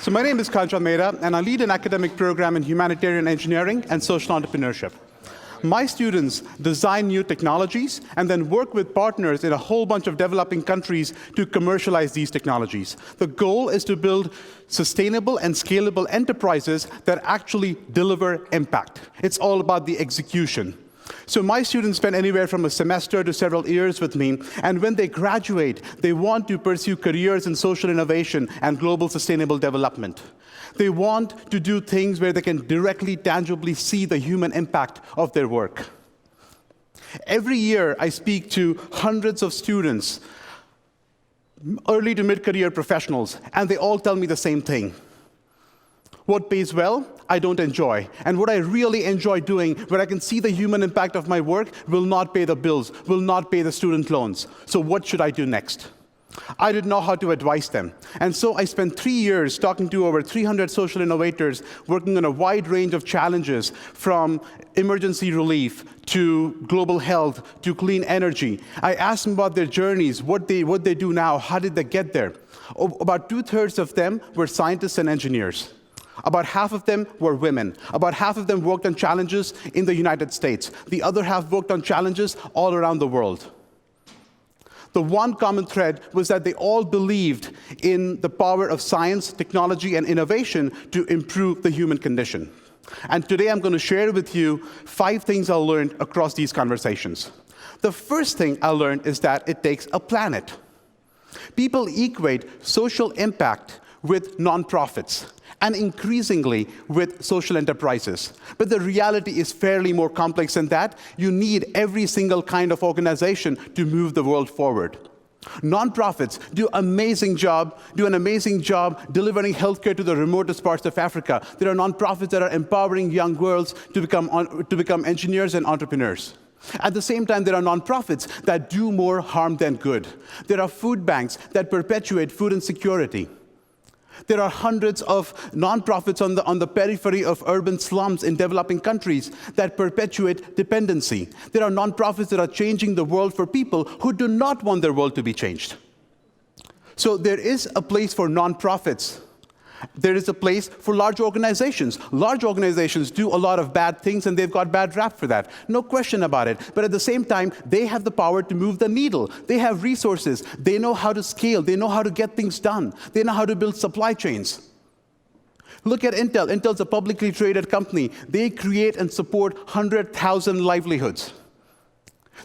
So my name is Khanjan Mehta, and I lead an academic program in humanitarian engineering and social entrepreneurship. My students design new technologies and then work with partners in a whole bunch of developing countries to commercialize these technologies. The goal is to build sustainable and scalable enterprises that actually deliver impact. It's all about the execution. So my students spend anywhere from a semester to several years with me, and when they graduate, they want to pursue careers in social innovation and global sustainable development. They want to do things where they can directly, tangibly see the human impact of their work. Every year, I speak to hundreds of students, early to mid-career professionals, and they all tell me the same thing. What pays well, I don't enjoy. And what I really enjoy doing, where I can see the human impact of my work, will not pay the bills, will not pay the student loans. So what should I do next? I didn't know how to advise them. And so I spent 3 years talking to over 300 social innovators, working on a wide range of challenges, from emergency relief to global health to clean energy. I asked them about their journeys, what they do now, how did they get there. About 2/3 of them were scientists and engineers. About half of them were women. About half of them worked on challenges in the United States. The other half worked on challenges all around the world. The one common thread was that they all believed in the power of science, technology, and innovation to improve the human condition. And today I'm going to share with you 5 things I learned across these conversations. The first thing I learned is that it takes a planet. People equate social impact with nonprofits, and increasingly with social enterprises. But the reality is fairly more complex than that. You need every single kind of organization to move the world forward. Nonprofits do an amazing job delivering healthcare to the remotest parts of Africa. There are nonprofits that are empowering young girls to become engineers and entrepreneurs. At the same time, there are nonprofits that do more harm than good. There are food banks that perpetuate food insecurity. There are hundreds of nonprofits on the periphery of urban slums in developing countries that perpetuate dependency. There are nonprofits that are changing the world for people who do not want their world to be changed. So there is a place for nonprofits. There is a place for large organizations. Large organizations do a lot of bad things, and they've got bad rap for that. No question about it. But at the same time, they have the power to move the needle. They have resources. They know how to scale. They know how to get things done. They know how to build supply chains. Look at Intel. Intel's a publicly traded company. They create and support 100,000 livelihoods.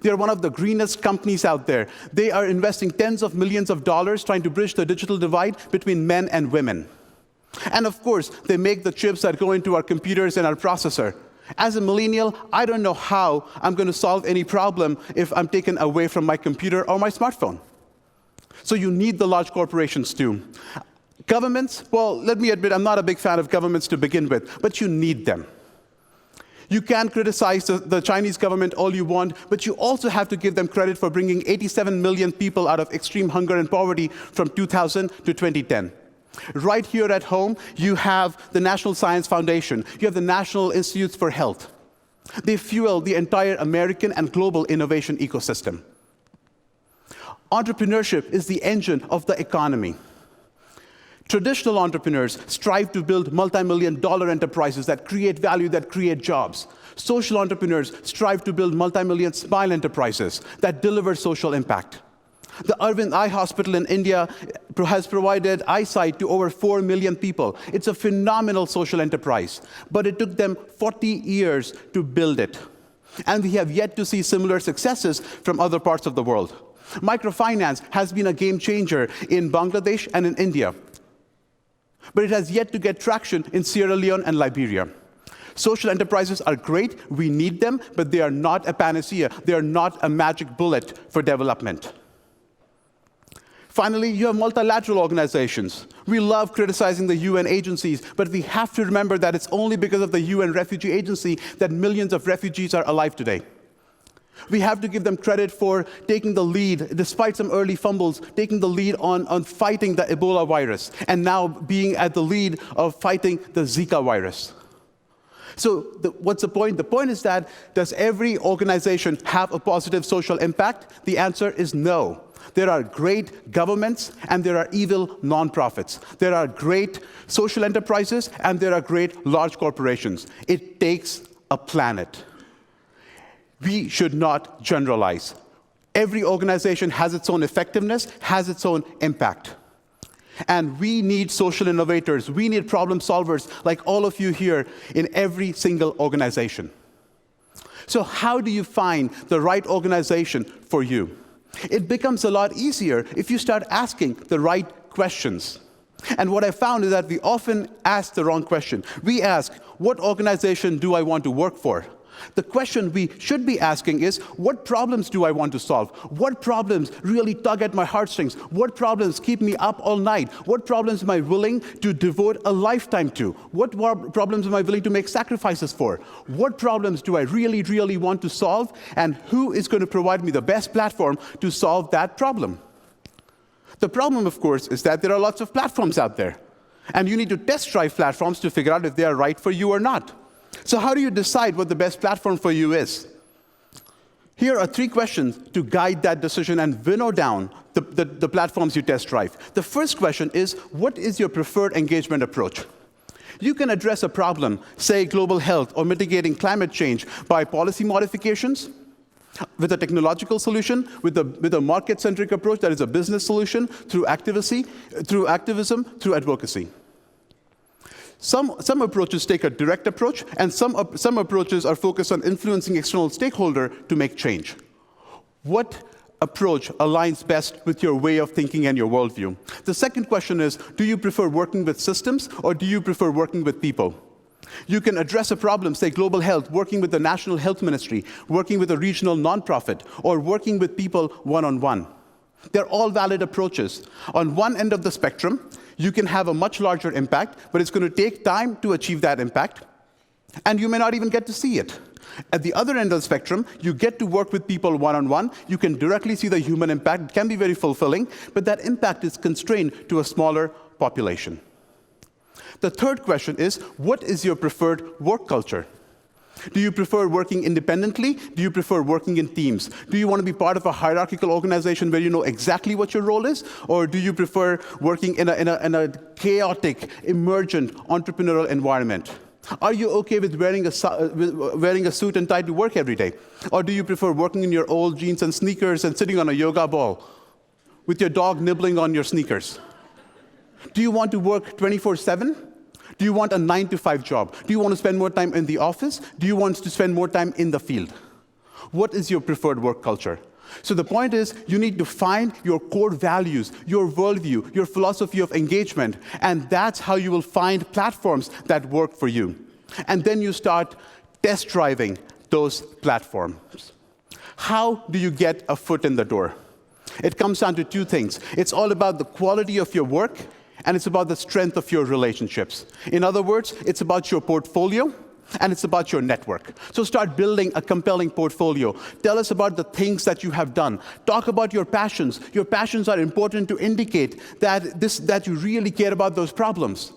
They're one of the greenest companies out there. They are investing tens of millions of dollars trying to bridge the digital divide between men and women. And of course, they make the chips that go into our computers and our processor. As a millennial, I don't know how I'm going to solve any problem if I'm taken away from my computer or my smartphone. So you need the large corporations too. Governments, well, let me admit, I'm not a big fan of governments to begin with, but you need them. You can criticize the Chinese government all you want, but you also have to give them credit for bringing 87 million people out of extreme hunger and poverty from 2000 to 2010. Right here at home, you have the National Science Foundation. You have the National Institutes for Health. They fuel the entire American and global innovation ecosystem. Entrepreneurship is the engine of the economy. Traditional entrepreneurs strive to build multi-million-dollar enterprises that create value, that create jobs. Social entrepreneurs strive to build multi-million smile enterprises that deliver social impact. The Arvind Eye Hospital in India has provided eyesight to over 4 million people. It's a phenomenal social enterprise, but it took them 40 years to build it. And we have yet to see similar successes from other parts of the world. Microfinance has been a game changer in Bangladesh and in India, but it has yet to get traction in Sierra Leone and Liberia. Social enterprises are great, we need them, but they are not a panacea. They are not a magic bullet for development. Finally, you have multilateral organizations. We love criticizing the UN agencies, but we have to remember that it's only because of the UN Refugee Agency that millions of refugees are alive today. We have to give them credit for taking the lead, despite some early fumbles, taking the lead on fighting the Ebola virus, and now being at the lead of fighting the Zika virus. So what's the point? The point is that, does every organization have a positive social impact? The answer is no. There are great governments, and there are evil nonprofits. There are great social enterprises, and there are great large corporations. It takes a planet. We should not generalize. Every organization has its own effectiveness, has its own impact. And we need social innovators. We need problem solvers like all of you here in every single organization. So how do you find the right organization for you? It becomes a lot easier if you start asking the right questions. And what I found is that we often ask the wrong question. We ask, what organization do I want to work for? The question we should be asking is, what problems do I want to solve? What problems really tug at my heartstrings? What problems keep me up all night? What problems am I willing to devote a lifetime to? What problems am I willing to make sacrifices for? What problems do I really, really want to solve? And who is going to provide me the best platform to solve that problem? The problem, of course, is that there are lots of platforms out there. And you need to test drive platforms to figure out if they are right for you or not. So how do you decide what the best platform for you is? Here are 3 questions to guide that decision and winnow down the platforms you test drive. The first question is, what is your preferred engagement approach? You can address a problem, say global health or mitigating climate change, by policy modifications, with a technological solution, with a market-centric approach that is a business solution, through activism, through advocacy. Some approaches take a direct approach, and some approaches are focused on influencing external stakeholder to make change. What approach aligns best with your way of thinking and your worldview? The second question is, do you prefer working with systems, or do you prefer working with people? You can address a problem, say global health, working with the National Health Ministry, working with a regional nonprofit, or working with people one-on-one. They're all valid approaches. On one end of the spectrum, you can have a much larger impact, but it's going to take time to achieve that impact, and you may not even get to see it. At the other end of the spectrum, you get to work with people one-on-one. You can directly see the human impact. It can be very fulfilling, but that impact is constrained to a smaller population. The third question is, what is your preferred work culture? Do you prefer working independently? Do you prefer working in teams? Do you want to be part of a hierarchical organization where you know exactly what your role is? Or do you prefer working in a chaotic, emergent, entrepreneurial environment? Are you okay with wearing a suit and tie to work every day? Or do you prefer working in your old jeans and sneakers and sitting on a yoga ball with your dog nibbling on your sneakers? Do you want to work 24/7? Do you want a 9-to-5 job? Do you want to spend more time in the office? Do you want to spend more time in the field? What is your preferred work culture? So the point is, you need to find your core values, your worldview, your philosophy of engagement, and that's how you will find platforms that work for you. And then you start test driving those platforms. How do you get a foot in the door? It comes down to 2 things. It's all about the quality of your work, and it's about the strength of your relationships. In other words, it's about your portfolio, and it's about your network. So start building a compelling portfolio. Tell us about the things that you have done. Talk about your passions. Your passions are important to indicate that you really care about those problems.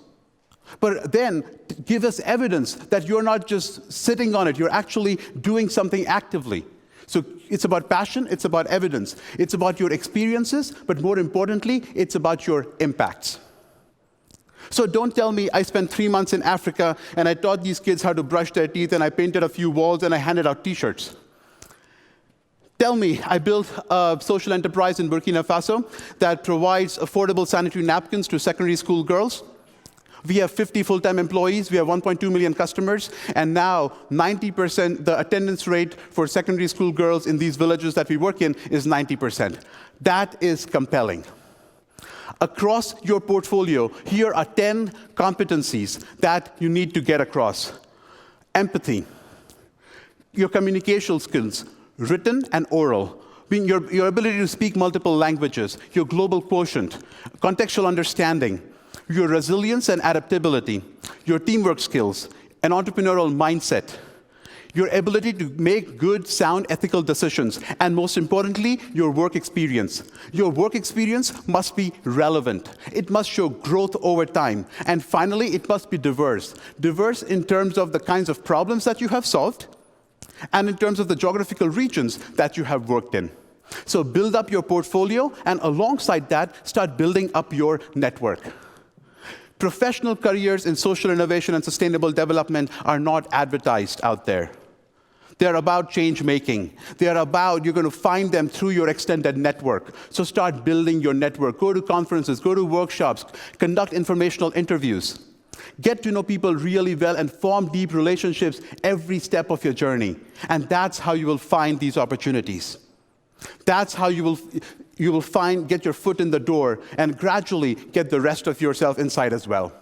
But then give us evidence that you're not just sitting on it, you're actually doing something actively. So it's about passion, it's about evidence, it's about your experiences, but more importantly, it's about your impacts. So don't tell me I spent 3 months in Africa and I taught these kids how to brush their teeth and I painted a few walls and I handed out t-shirts. Tell me I built a social enterprise in Burkina Faso that provides affordable sanitary napkins to secondary school girls. We have 50 full-time employees, we have 1.2 million customers, and now 90%, the attendance rate for secondary school girls in these villages that we work in is 90%. That is compelling. Across your portfolio, here are 10 competencies that you need to get across. Empathy, your communication skills, written and oral, your ability to speak multiple languages, your global quotient, contextual understanding, your resilience and adaptability, your teamwork skills, an entrepreneurial mindset, your ability to make good, sound, ethical decisions, and most importantly, your work experience. Your work experience must be relevant. It must show growth over time. And finally, it must be diverse. Diverse in terms of the kinds of problems that you have solved, and in terms of the geographical regions that you have worked in. So build up your portfolio, and alongside that, start building up your network. Professional careers in social innovation and sustainable development are not advertised out there. They're about change making. They're about, you're going to find them through your extended network. So start building your network. Go to conferences, go to workshops, conduct informational interviews. Get to know people really well and form deep relationships every step of your journey. And that's how you will find these opportunities. That's how you will get your foot in the door and gradually get the rest of yourself inside as well.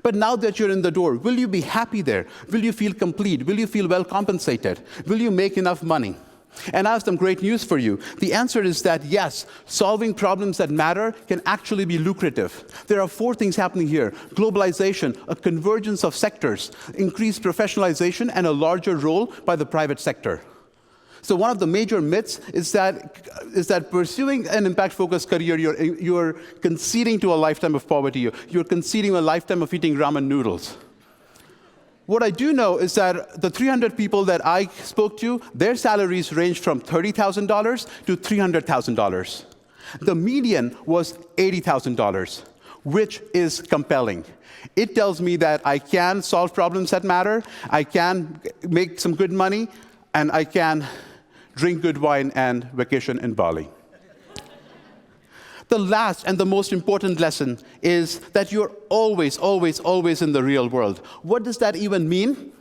But now that you're in the door, will you be happy there? Will you feel complete? Will you feel well compensated? Will you make enough money? And I have some great news for you. The answer is that yes, solving problems that matter can actually be lucrative. There are 4 things happening here: globalization, a convergence of sectors, increased professionalization, and a larger role by the private sector. So one of the major myths is that pursuing an impact-focused career, you're conceding to a lifetime of poverty. You're conceding a lifetime of eating ramen noodles. What I do know is that the 300 people that I spoke to, their salaries ranged from $30,000 to $300,000. The median was $80,000, which is compelling. It tells me that I can solve problems that matter, I can make some good money, and I can drink good wine and vacation in Bali. The last and the most important lesson is that you're always, always, always in the real world. What does that even mean?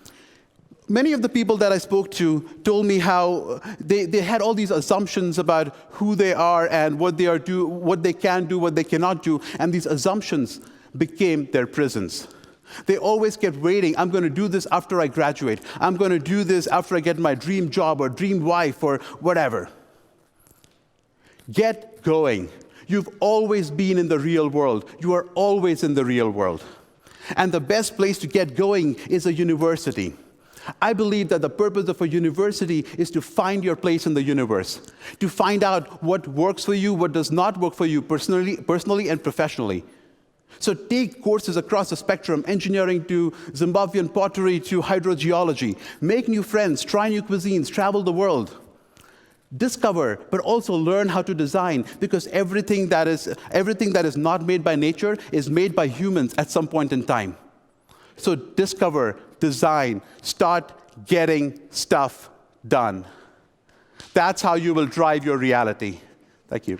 Many of the people that I spoke to told me how they had all these assumptions about who they are and what they can do, what they cannot do, and these assumptions became their prisons. They always kept waiting. I'm going to do this after I graduate. I'm going to do this after I get my dream job or dream wife or whatever. Get going. You've always been in the real world. You are always in the real world. And the best place to get going is a university. I believe that the purpose of a university is to find your place in the universe, to find out what works for you, what does not work for you personally and professionally. So take courses across the spectrum, engineering to Zimbabwean pottery to hydrogeology. Make new friends, try new cuisines, travel the world. Discover, but also learn how to design, because everything that is not made by nature is made by humans at some point in time. So discover, design, start getting stuff done. That's how you will drive your reality. Thank you.